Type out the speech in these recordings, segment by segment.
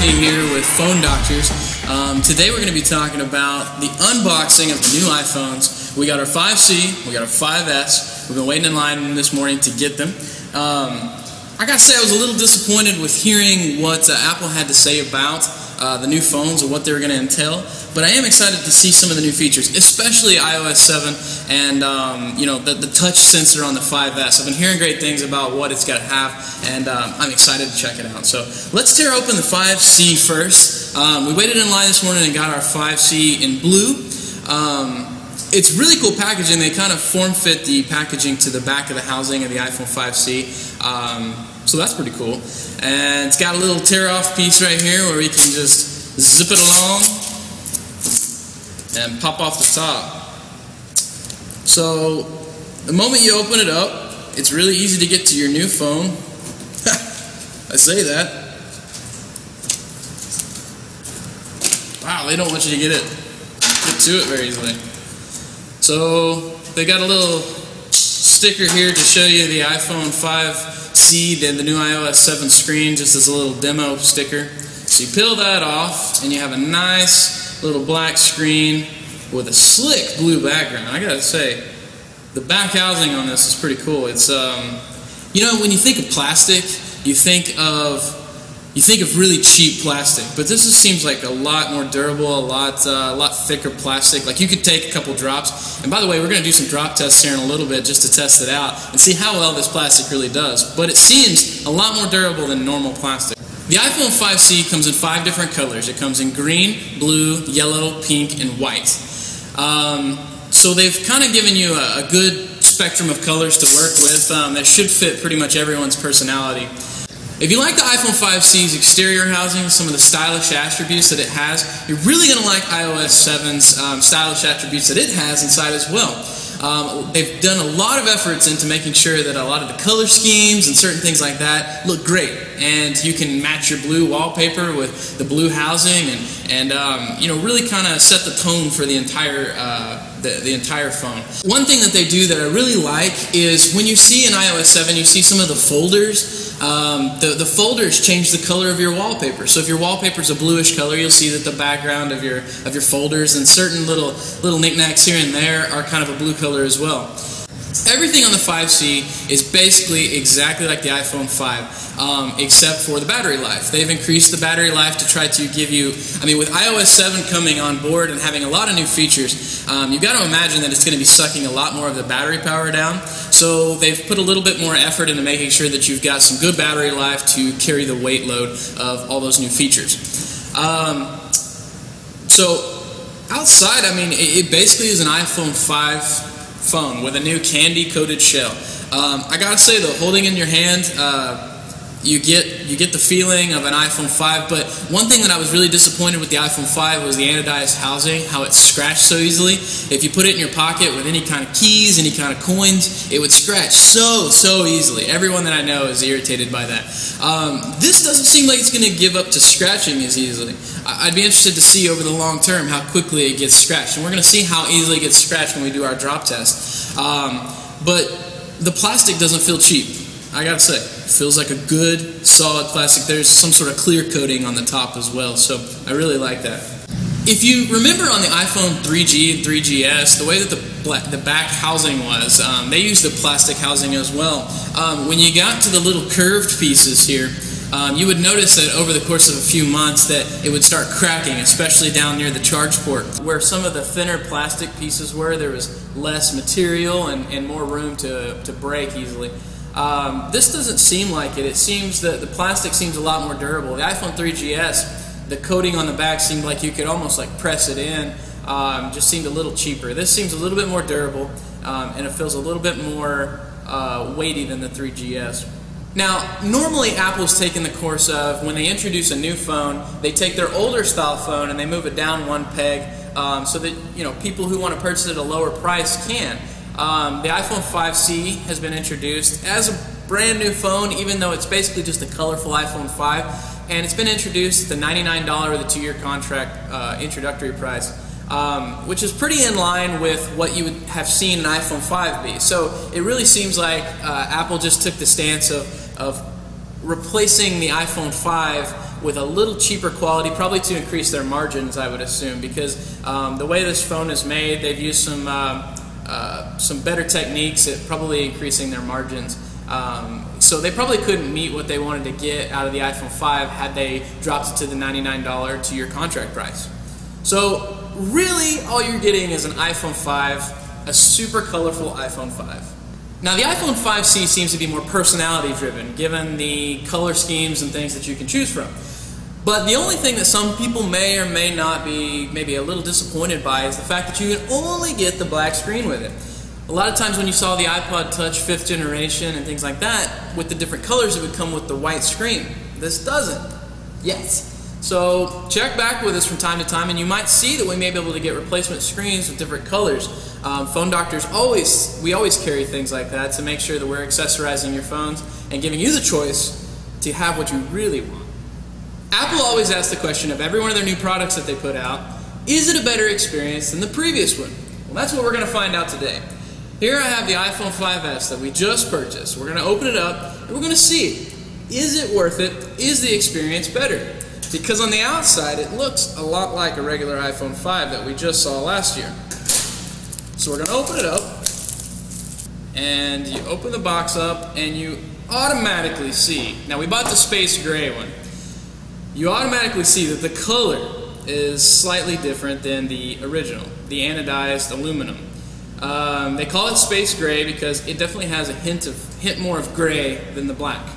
Anthony here with Phone Doctors. Today we're going to be talking about the unboxing of the new iPhones. We got our 5C, we got our 5S. We've been waiting in line this morning to get them. I gotta say I was a little disappointed with hearing what Apple had to say about the new phones and what they were going to entail, but I am excited to see some of the new features, especially iOS 7 and the touch sensor on the 5S. I've been hearing great things about what it's got to have, and I'm excited to check it out. So let's tear open the 5C first. We waited in line this morning and got our 5C in blue. It's really cool packaging. They kind of form-fit the packaging to the back of the housing of the iPhone 5C. So that's pretty cool. And it's got a little tear-off piece right here where we can just zip it along and pop off the top. So the moment you open it up, it's really easy to get to your new phone. I say that. Wow, they don't want you to get to it very easily. So they got a little sticker here to show you the iPhone 5C and the new iOS 7 screen, just as a little demo sticker. So you peel that off and you have a nice little black screen with a slick blue background. I gotta say, the back housing on this is pretty cool. It's when you think of plastic, you think of really cheap plastic, but this seems like a lot more durable, a lot thicker plastic. Like you could take a couple drops, and by the way, we're going to do some drop tests here in a little bit just to test it out and see how well this plastic really does. But it seems a lot more durable than normal plastic. The iPhone 5C comes in 5 different colors. It comes in green, blue, yellow, pink, and white. So they've kind of given you a good spectrum of colors to work with that should fit pretty much everyone's personality. If you like the iPhone 5C's exterior housing, some of the stylish attributes that it has, you're really going to like iOS 7's stylish attributes that it has inside as well. They've done a lot of efforts into making sure that a lot of the color schemes and certain things like that look great, and you can match your blue wallpaper with the blue housing and really kind of set the tone for the entire the entire phone. One thing that they do that I really like is when you see in iOS 7, you see some of the folders. The folders change the color of your wallpaper. So if your wallpaper is a bluish color, you'll see that the background of your folders and certain little knickknacks here and there are kind of a blue color as well. Everything on the 5C is basically exactly like the iPhone 5, except for the battery life. They've increased the battery life to try to give you, with iOS 7 coming on board and having a lot of new features, you've got to imagine that it's going to be sucking a lot more of the battery power down. So they've put a little bit more effort into making sure that you've got some good battery life to carry the weight load of all those new features. So outside, it basically is an iPhone 5 phone with a new candy-coated shell. I gotta say though, holding in your hand, you get the feeling of an iPhone 5. But one thing that I was really disappointed with the iPhone 5 was the anodized housing, how it scratched so easily. If you put it in your pocket with any kind of keys, any kind of coins, it would scratch so easily. Everyone that I know is irritated by that. This doesn't seem like it's going to give up to scratching as easily. I'd be interested to see over the long term how quickly it gets scratched, and we're going to see how easily it gets scratched when we do our drop test. But the plastic doesn't feel cheap. I gotta say, it feels like a good, solid plastic. There's some sort of clear coating on the top as well, so I really like that. If you remember on the iPhone 3G and 3GS, the way that the back housing was, they used the plastic housing as well. When you got to the little curved pieces here, you would notice that over the course of a few months that it would start cracking, especially down near the charge port. Where some of the thinner plastic pieces were, there was less material and more room to break easily. This doesn't seem like it. It seems that the plastic seems a lot more durable. The iPhone 3GS, the coating on the back seemed like you could almost like press it in. Just seemed a little cheaper. This seems a little bit more durable, and it feels a little bit more weighty than the 3GS. Now, normally Apple's taken the course of when they introduce a new phone, they take their older style phone and they move it down one peg so that people who want to purchase it at a lower price can. The iPhone 5C has been introduced as a brand new phone, even though it's basically just a colorful iPhone 5, and it's been introduced at the $99 with a 2-year contract introductory price. Which is pretty in line with what you would have seen an iPhone 5 be. So it really seems like Apple just took the stance of replacing the iPhone 5 with a little cheaper quality, probably to increase their margins, I would assume, because the way this phone is made, they've used some better techniques at probably increasing their margins. So they probably couldn't meet what they wanted to get out of the iPhone 5 had they dropped it to the $99 to your contract price. So really all you're getting is an iPhone 5, a super colorful iPhone 5. Now the iPhone 5C seems to be more personality driven, given the color schemes and things that you can choose from. But the only thing that some people may or may not be maybe a little disappointed by is the fact that you can only get the black screen with it. A lot of times when you saw the iPod Touch 5th generation and things like that, with the different colors it would come with the white screen. This doesn't yet. So check back with us from time to time and you might see that we may be able to get replacement screens with different colors. Phone Doctors we always carry things like that to make sure that we're accessorizing your phones and giving you the choice to have what you really want. Apple always asks the question of every one of their new products that they put out, is it a better experience than the previous one? Well, that's what we're going to find out today. Here I have the iPhone 5S that we just purchased. We're going to open it up and we're going to see, is it worth it? Is the experience better? Because on the outside it looks a lot like a regular iPhone 5 that we just saw last year. So we're going to open it up, and you open the box up and you automatically see, now we bought the space gray one, you automatically see that the color is slightly different than the original, the anodized aluminum. They call it space gray because it definitely has a hint more of gray than the black.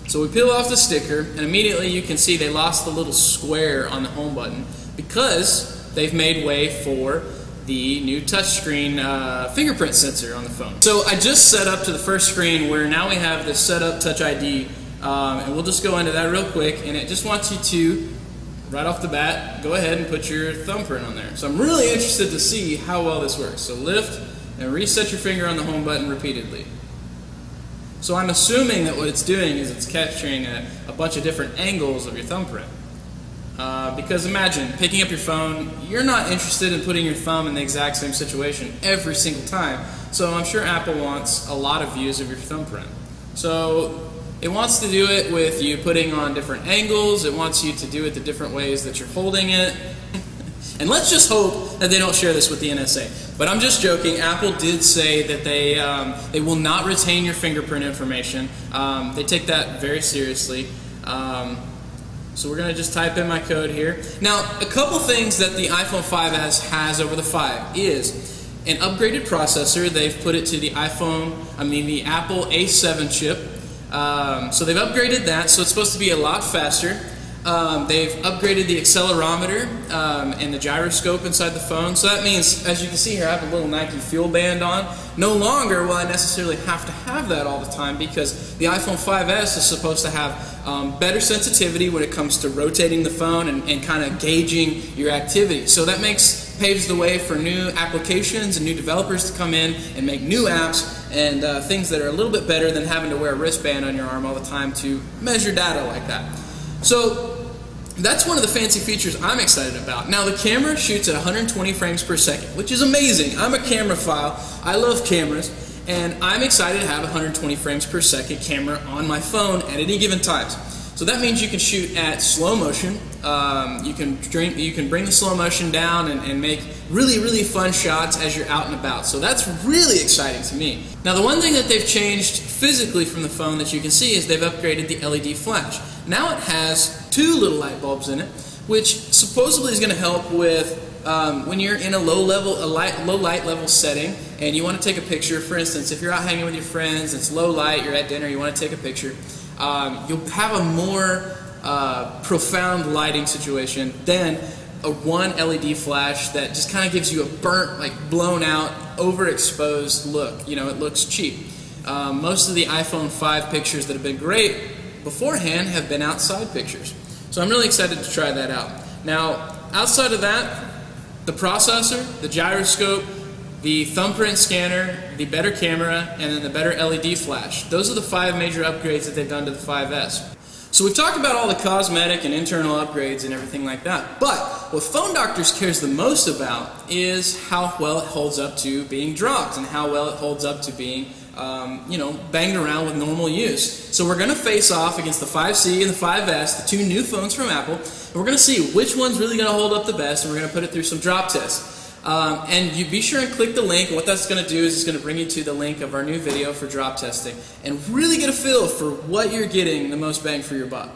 So we peel off the sticker and immediately you can see they lost the little square on the home button because they've made way for the new touchscreen fingerprint sensor on the phone. So I just set up to the first screen where now we have the setup Touch ID, and we'll just go into that real quick, and it just wants you to, right off the bat, go ahead and put your thumbprint on there. So I'm really interested to see how well this works. So lift and reset your finger on the home button repeatedly. So I'm assuming that what it's doing is it's capturing a bunch of different angles of your thumbprint. Because imagine picking up your phone, you're not interested in putting your thumb in the exact same situation every single time. So I'm sure Apple wants a lot of views of your thumbprint. So it wants to do it with you putting on different angles, it wants you to do it the different ways that you're holding it. And let's just hope that they don't share this with the NSA. But I'm just joking. Apple did say that they will not retain your fingerprint information. They take that very seriously. So we're going to just type in my code here. Now, a couple things that the iPhone 5S has over the 5 is an upgraded processor. They've put it to the the Apple A7 chip. So they've upgraded that, so it's supposed to be a lot faster. They've upgraded the accelerometer and the gyroscope inside the phone. So that means, as you can see here, I have a little Nike Fuel Band on. No longer will I necessarily have to have that all the time because the iPhone 5S is supposed to have better sensitivity when it comes to rotating the phone and kind of gauging your activity. So that paves the way for new applications and new developers to come in and make new apps and things that are a little bit better than having to wear a wristband on your arm all the time to measure data like that. So that's one of the fancy features I'm excited about. Now the camera shoots at 120 frames per second, which is amazing. I'm a cameraphile. I love cameras, and I'm excited to have 120 frames per second camera on my phone at any given time. So that means you can shoot at slow motion. You can bring the slow motion down and make really, really fun shots as you're out and about. So that's really exciting to me. Now the one thing that they've changed physically from the phone that you can see is they've upgraded the LED flash. Now it has 2 little light bulbs in it, which supposedly is going to help with when you're in a low light level setting and you want to take a picture. For instance, if you're out hanging with your friends, it's low light, you're at dinner, you want to take a picture, you'll have a more profound lighting situation than one LED flash that just kind of gives you a burnt, like blown out, overexposed look. You know, it looks cheap. Most of the iPhone 5 pictures that have been great beforehand have been outside pictures. So I'm really excited to try that out. Now, outside of that, the processor, the gyroscope, the thumbprint scanner, the better camera, and then the better LED flash. Those are the 5 major upgrades that they've done to the 5S. So we've talked about all the cosmetic and internal upgrades and everything like that, but what Phone Doctors cares the most about is how well it holds up to being dropped and how well it holds up to being you know, banged around with normal use. So we're going to face off against the 5C and the 5S, the two new phones from Apple, and we're going to see which one's really going to hold up the best, and we're going to put it through some drop tests. And you be sure and click the link. What that's going to do is it's going to bring you to the link of our new video for drop testing and really get a feel for what you're getting the most bang for your buck.